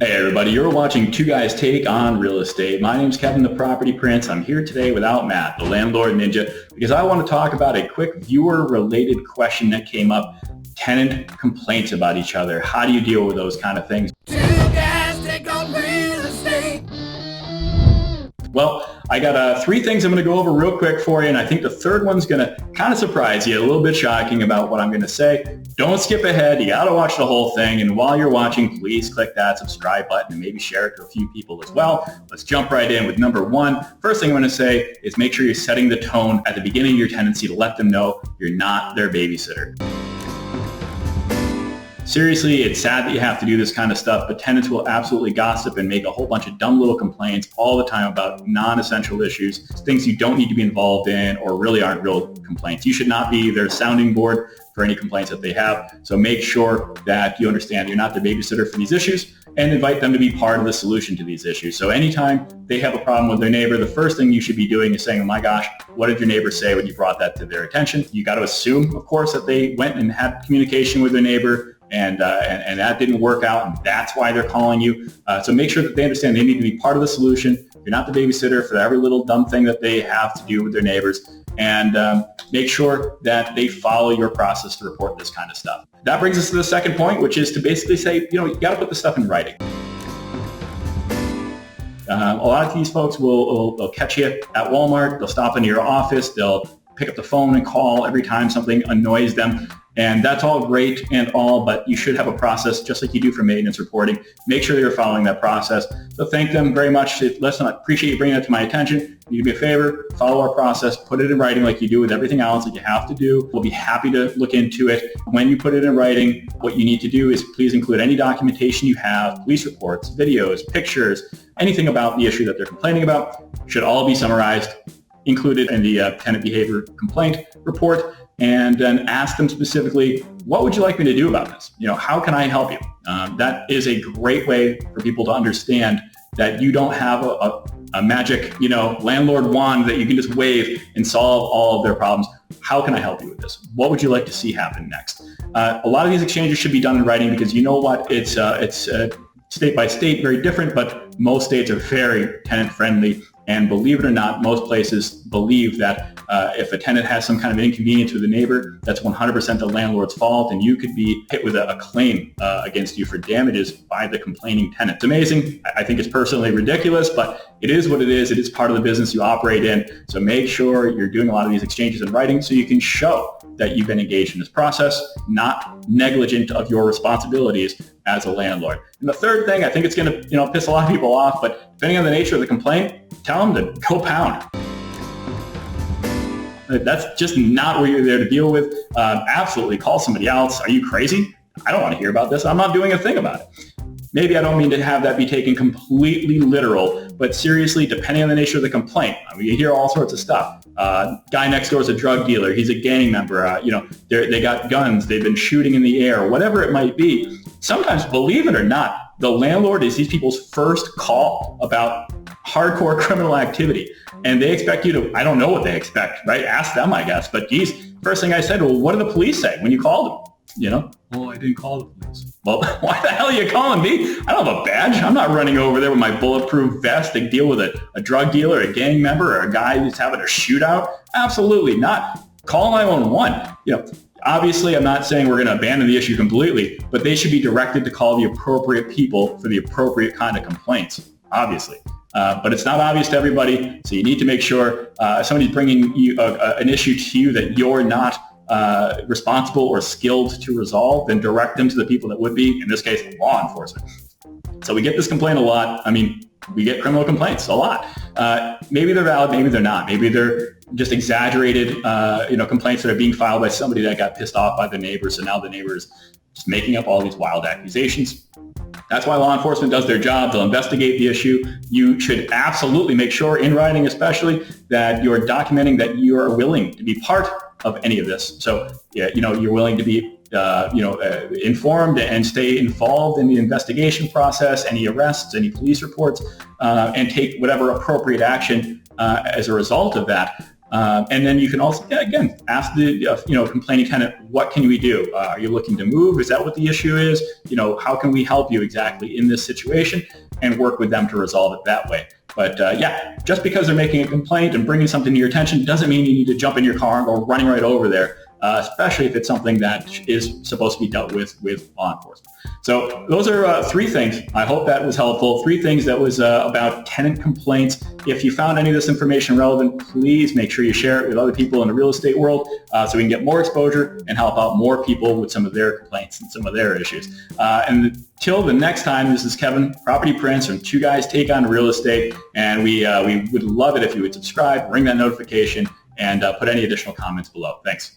Hey everybody, you're watching Two Guys Take on Real Estate. My name's Kevin, the Property Prince. I'm here today without Matt, the Landlord Ninja, because I want to talk about a quick viewer-related question that came up. Tenant complaints about each other. How do you deal with those kind of things? Two guys take on real estate. Well, I got three things I'm going to go over real quick for you, and I think the third one's going to kind of surprise you, a little bit shocking about what I'm going to say. Don't skip ahead. You got to watch the whole thing, and while you're watching, please click that subscribe button and maybe share it to a few people as well. Let's jump right in with number one. First thing I'm going to say is make sure you're setting the tone at the beginning of your tenancy to let them know you're not their babysitter. Seriously, it's sad that you have to do this kind of stuff, but tenants will absolutely gossip and make a whole bunch of dumb little complaints all the time about non-essential issues, things you don't need to be involved in or really aren't real complaints. You should not be their sounding board for any complaints that they have. So make sure that you understand you're not their babysitter for these issues and invite them to be part of the solution to these issues. So anytime they have a problem with their neighbor, the first thing you should be doing is saying, oh my gosh, what did your neighbor say when you brought that to their attention? You got to assume, of course, that they went and had communication with their neighbor and that didn't work out, and that's why they're calling you. So make sure that they understand they need to be part of the solution. You're not the babysitter for every little dumb thing that they have to do with their neighbors, and make sure that they follow your process to report this kind of stuff. That brings us to the second point, which is to basically say, you got to put this stuff in writing. A lot of these folks will catch you at Walmart. They'll stop into your office. They'll pick up the phone and call every time something annoys them. And that's all great and all, but you should have a process just like you do for maintenance reporting. Make sure you're following that process. So thank them very much. Listen, I appreciate you bringing that to my attention. You do me a favor, follow our process, put it in writing like you do with everything else that you have to do. We'll be happy to look into it. When you put it in writing, what you need to do is please include any documentation you have, police reports, videos, pictures, anything about the issue that they're complaining about should all be summarized, included in the tenant behavior complaint report, and then ask them specifically, what would you like me to do about this? How can I help you? That is a great way for people to understand that you don't have a magic, landlord wand that you can just wave and solve all of their problems. How can I help you with this? What would you like to see happen next? A lot of these exchanges should be done in writing because you know what? It's state by state, very different, but most states are very tenant friendly. And believe it or not, most places believe that if a tenant has some kind of inconvenience with a neighbor, that's 100% the landlord's fault, and you could be hit with a claim against you for damages by the complaining tenant. It's amazing. I think it's personally ridiculous, but it is what it is. It is part of the business you operate in. So make sure you're doing a lot of these exchanges in writing so you can show that you've been engaged in this process, not negligent of your responsibilities as a landlord. And the third thing, I think it's going to piss a lot of people off, but depending on the nature of the complaint, tell them to go pound. That's just not what you're there to deal with. Absolutely call somebody else. Are you crazy? I don't want to hear about this. I'm not doing a thing about it. Maybe I don't mean to have that be taken completely literal, but seriously, depending on the nature of the complaint, you hear all sorts of stuff. Guy next door is a drug dealer. He's a gang member. They got guns. They've been shooting in the air, whatever it might be. Sometimes, believe it or not, the landlord is these people's first call about hardcore criminal activity. And they expect you to, I don't know what they expect, right? Ask them, I guess. But geez, first thing I said, well, what did the police say when you called them? Well, I didn't call the police. Well, why the hell are you calling me? I don't have a badge. I'm not running over there with my bulletproof vest to deal with a drug dealer, a gang member, or a guy who's having a shootout. Absolutely not. Call 911. Obviously, I'm not saying we're going to abandon the issue completely, but they should be directed to call the appropriate people for the appropriate kind of complaints, obviously. But it's not obvious to everybody, so you need to make sure if somebody's bringing you an issue to you that you're not responsible or skilled to resolve, then direct them to the people that would be, in this case, law enforcement. So we get this complaint a lot. We get criminal complaints a lot. Maybe they're valid, maybe they're not. Maybe they're just exaggerated, complaints that are being filed by somebody that got pissed off by the neighbor. So now the neighbor is just making up all these wild accusations. That's why law enforcement does their job. They'll investigate the issue. You should absolutely make sure, in writing especially, that you're documenting that you are willing to be part of any of this. So, you're willing to be informed and stay involved in the investigation process, any arrests, any police reports, and take whatever appropriate action as a result of that. And then you can also, again, ask the complaining tenant, what can we do? Are you looking to move? Is that what the issue is? How can we help you exactly in this situation? And work with them to resolve it that way. But just because they're making a complaint and bringing something to your attention doesn't mean you need to jump in your car and go running right over there, especially if it's something that is supposed to be dealt with law enforcement. So those are 3 things. I hope that was helpful. 3 things that was about tenant complaints. If you found any of this information relevant, please make sure you share it with other people in the real estate world so we can get more exposure and help out more people with some of their complaints and some of their issues. And until the next time, this is Kevin, Property Prince from Two Guys Take on Real Estate. And we would love it if you would subscribe, ring that notification, and put any additional comments below. Thanks.